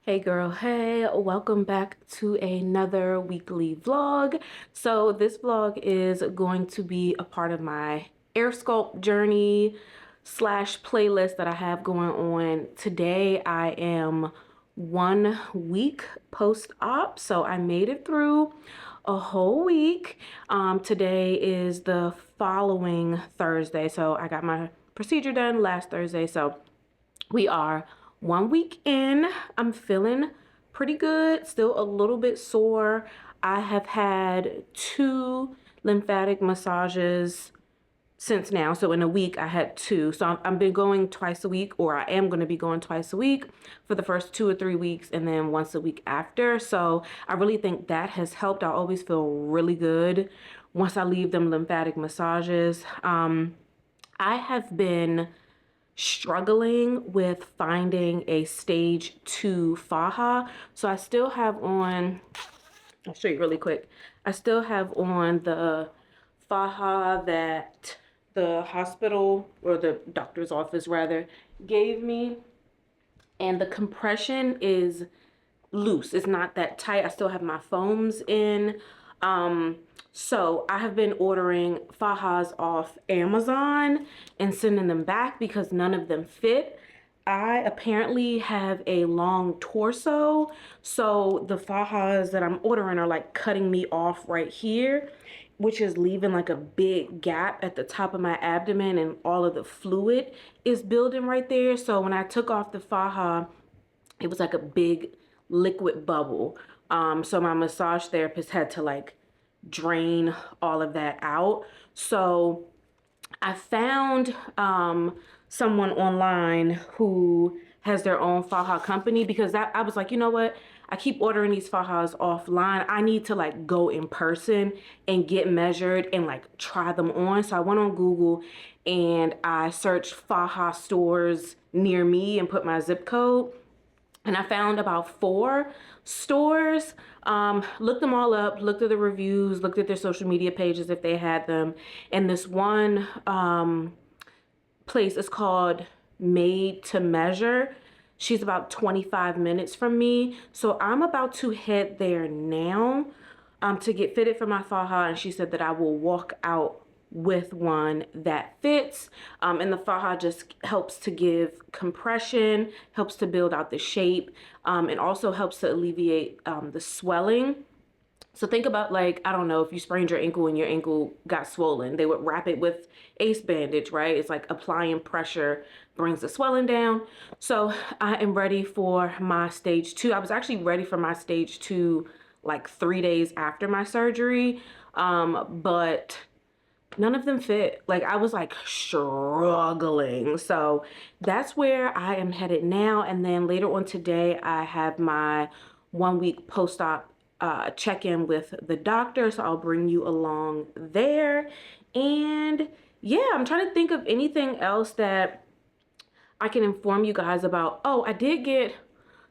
Hey girl, hey, welcome back to another weekly vlog. So this vlog is going to be a part of my AirSculpt journey slash playlist that I have going on. Today I am 1 week post-op, so I made it through a whole week. Today is the following Thursday, so I got my procedure done last Thursday, so we are 1 week in. I'm feeling pretty good, still a little bit sore. I have had 2 lymphatic massages since now. So in a week I had 2. So I've been going twice a week, or I am going to be going twice a week for the first 2 or 3 weeks and then once a week after. So I really think that has helped. I always feel really good once I leave them lymphatic massages. I have been struggling with finding a stage 2 Faja. So I still have on, I'll show you really quick. I still have on the Faja that the hospital, or the doctor's office rather, gave me. And the compression is loose. It's not that tight. I still have my foams in. So I have been ordering Fajas off Amazon and sending them back because none of them fit. I apparently have a long torso, so the Fajas that I'm ordering are like cutting me off right here, which is leaving like a big gap at the top of my abdomen, and all of the fluid is building right there. So when I took off the Faja, it was like a big liquid bubble. So my massage therapist had to like drain all of that out. So I found someone online who has their own Faja company, because I was like, you know what? I keep ordering these Fajas offline. I need to like go in person and get measured and like try them on. So I went on Google and I searched Faja stores near me and put my zip code. And I found about 4 stores. Looked them all up, looked at the reviews, looked at their social media pages if they had them. And this one place is called Made to Measure. She's about 25 minutes from me. So I'm about to head there now to get fitted for my Faja. And she said that I will walk out with one that fits. And the Faja just helps to give compression, helps to build out the shape, and also helps to alleviate the swelling. So think about, like, I don't know, if you sprained your ankle and your ankle got swollen, they would wrap it with ace bandage, right? It's like applying pressure brings the swelling down. So I am ready for my stage 2. I was actually ready for my stage 2 like 3 days after my surgery, but none of them fit. Like, I was like struggling. So that's where I am headed now. And then later on today, I have my 1 week post-op check-in with the doctor. So I'll bring you along there. And yeah, I'm trying to think of anything else that I can inform you guys about. Oh, I did get,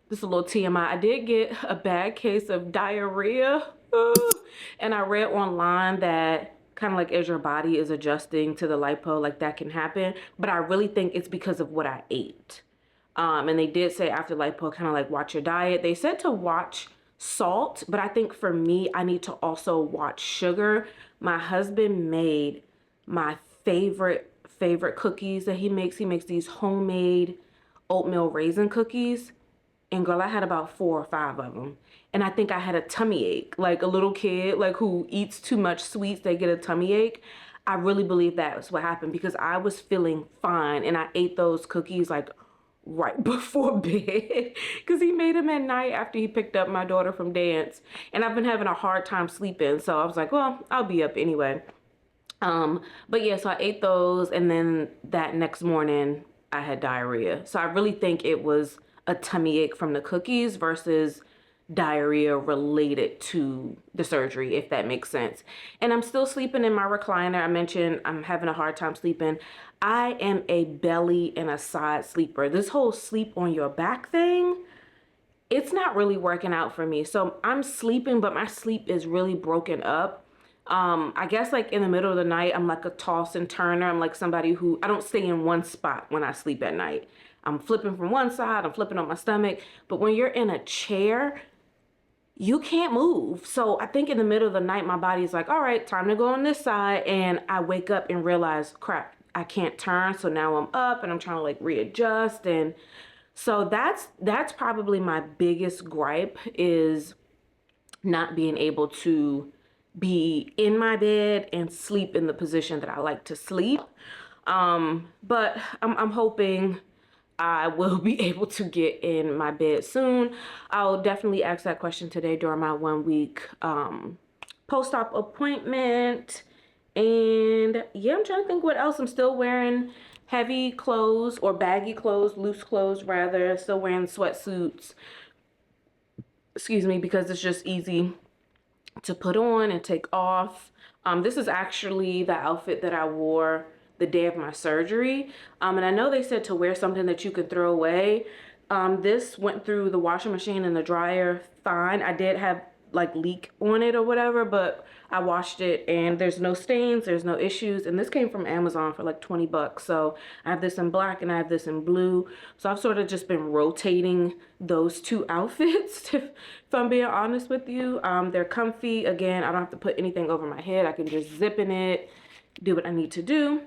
this is a little TMI, I did get a bad case of diarrhea. And I read online that kind of like as your body is adjusting to the lipo, like that can happen. But I really think it's because of what I ate. And they did say after lipo, kind of like watch your diet. They said to watch salt, but I think for me, I need to also watch sugar. My husband made my favorite cookies that he makes. He makes these homemade oatmeal raisin cookies. And girl, I had about 4 or 5 of them. And I think I had a tummy ache, like a little kid, like who eats too much sweets, they get a tummy ache. I really believe that's what happened, because I was feeling fine and I ate those cookies like right before bed, because he made them at night after he picked up my daughter from dance. And I've been having a hard time sleeping. So I was like, well, I'll be up anyway. But yeah, so I ate those, and then that next morning I had diarrhea. So I really think it was a tummy ache from the cookies versus diarrhea related to the surgery, if that makes sense. And I'm still sleeping in my recliner. I mentioned I'm having a hard time sleeping. I am a belly and a side sleeper. This whole sleep on your back thing, it's not really working out for me. So I'm sleeping, but my sleep is really broken up. I guess like in the middle of the night, I'm like a toss and turner. I'm like somebody who, I don't stay in one spot when I sleep at night. I'm flipping from one side, I'm flipping on my stomach. But when you're in a chair, you can't move. So I think in the middle of the night, my body's like, all right, time to go on this side. And I wake up and realize, crap, I can't turn. So now I'm up and I'm trying to like readjust. And so that's probably my biggest gripe, is not being able to be in my bed and sleep in the position that I like to sleep. But I'm hoping I will be able to get in my bed soon. I'll definitely ask that question today during my 1 week post-op appointment. And yeah, I'm trying to think what else. I'm still wearing heavy clothes, or baggy clothes, loose clothes rather. Still wearing sweatsuits, excuse me, because it's just easy to put on and take off. This is actually the outfit that I wore the day of my surgery. And I know they said to wear something that you could throw away. This went through the washing machine and the dryer fine. I did have like leak on it or whatever, but I washed it and there's no stains, there's no issues. And this came from Amazon for like 20 bucks. So I have this in black and I have this in blue. So I've sort of just been rotating those two outfits, if I'm being honest with you. They're comfy. Again, I don't have to put anything over my head. I can just zip in it, do what I need to do.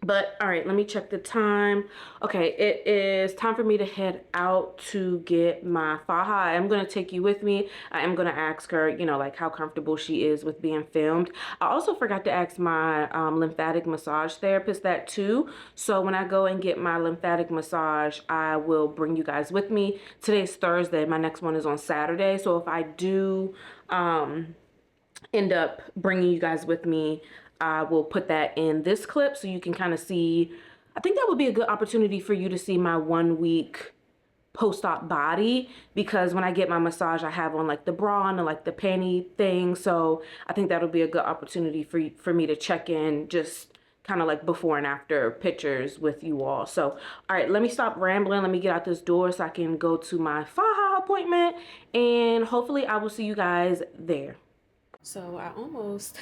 But all right, let me check the time. Okay, it is time for me to head out to get my Faja. I am going to take you with me. I am going to ask her, you know, like how comfortable she is with being filmed. I also forgot to ask my lymphatic massage therapist that too. So when I go and get my lymphatic massage, I will bring you guys with me. Today's Thursday. My next one is on Saturday. So if I do end up bringing you guys with me, I will put that in this clip so you can kind of see. I think that would be a good opportunity for you to see my 1 week post-op body, because when I get my massage, I have on like the bra and like the panty thing. So I think that'll be a good opportunity for me to check in, just kind of like before and after pictures with you all. So, all right, let me stop rambling. Let me get out this door so I can go to my Faja appointment, and hopefully I will see you guys there. So I almost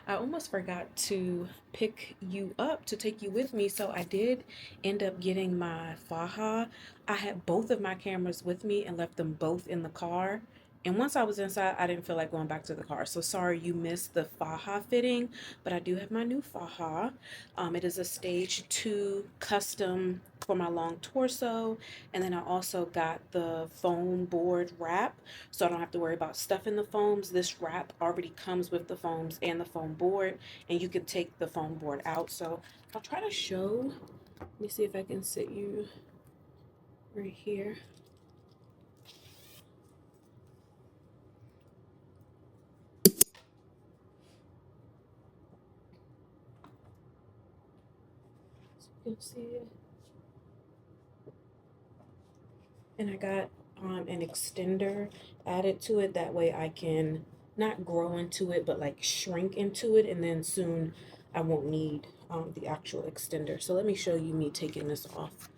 I almost forgot to pick you up to take you with me. So I did end up getting my Faja. I had both of my cameras with me and left them both in the car. And once I was inside, I didn't feel like going back to the car. So sorry you missed the Faja fitting, but I do have my new Faja. It is a stage 2 custom for my long torso. And then I also got the foam board wrap, so I don't have to worry about stuffing the foams. This wrap already comes with the foams and the foam board, and you can take the foam board out. So I'll try to show. Let me see if I can sit you right here. You can see it. And I got an extender added to it. That way I can not grow into it, but like shrink into it. And then soon I won't need the actual extender. So let me show you me taking this off.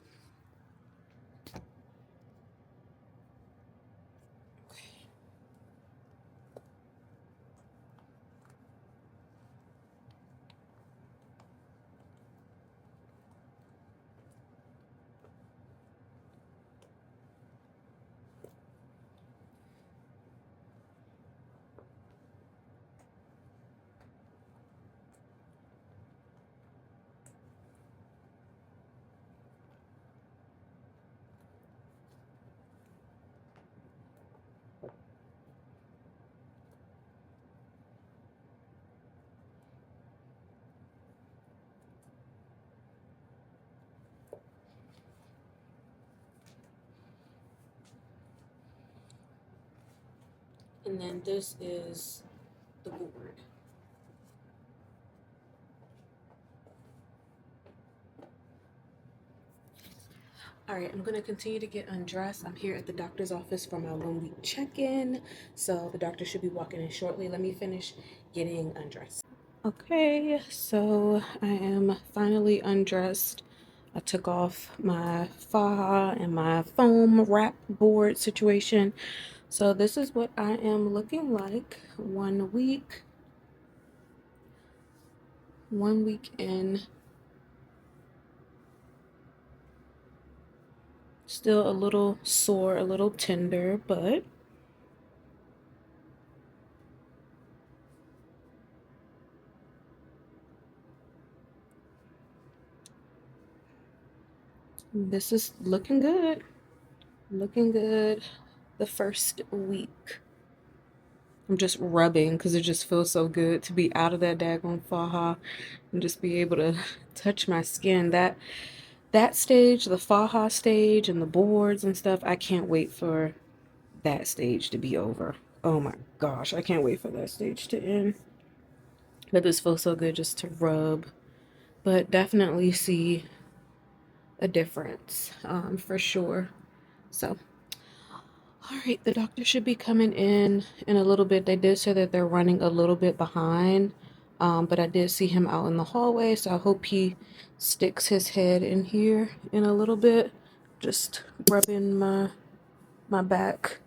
And then this is the board. All right, I'm gonna continue to get undressed. I'm here at the doctor's office for my 1 week check-in. So the doctor should be walking in shortly. Let me finish getting undressed. Okay, so I am finally undressed. I took off my Faja and my foam wrap board situation. So this is what I am looking like 1 week. 1 week in. Still a little sore, a little tender, but this is looking good. Looking good the first week. I'm just rubbing because it just feels so good to be out of that daggone faja and just be able to touch my skin. That stage, the faja stage and the boards and stuff, I can't wait for that stage to be over. Oh my gosh, I can't wait for that stage to end. But this feels so good just to rub. But definitely see a difference, for sure. So, all right, the doctor should be coming in a little bit. They did say that they're running a little bit behind, but I did see him out in the hallway, so I hope he sticks his head in here in a little bit. Just rubbing my back.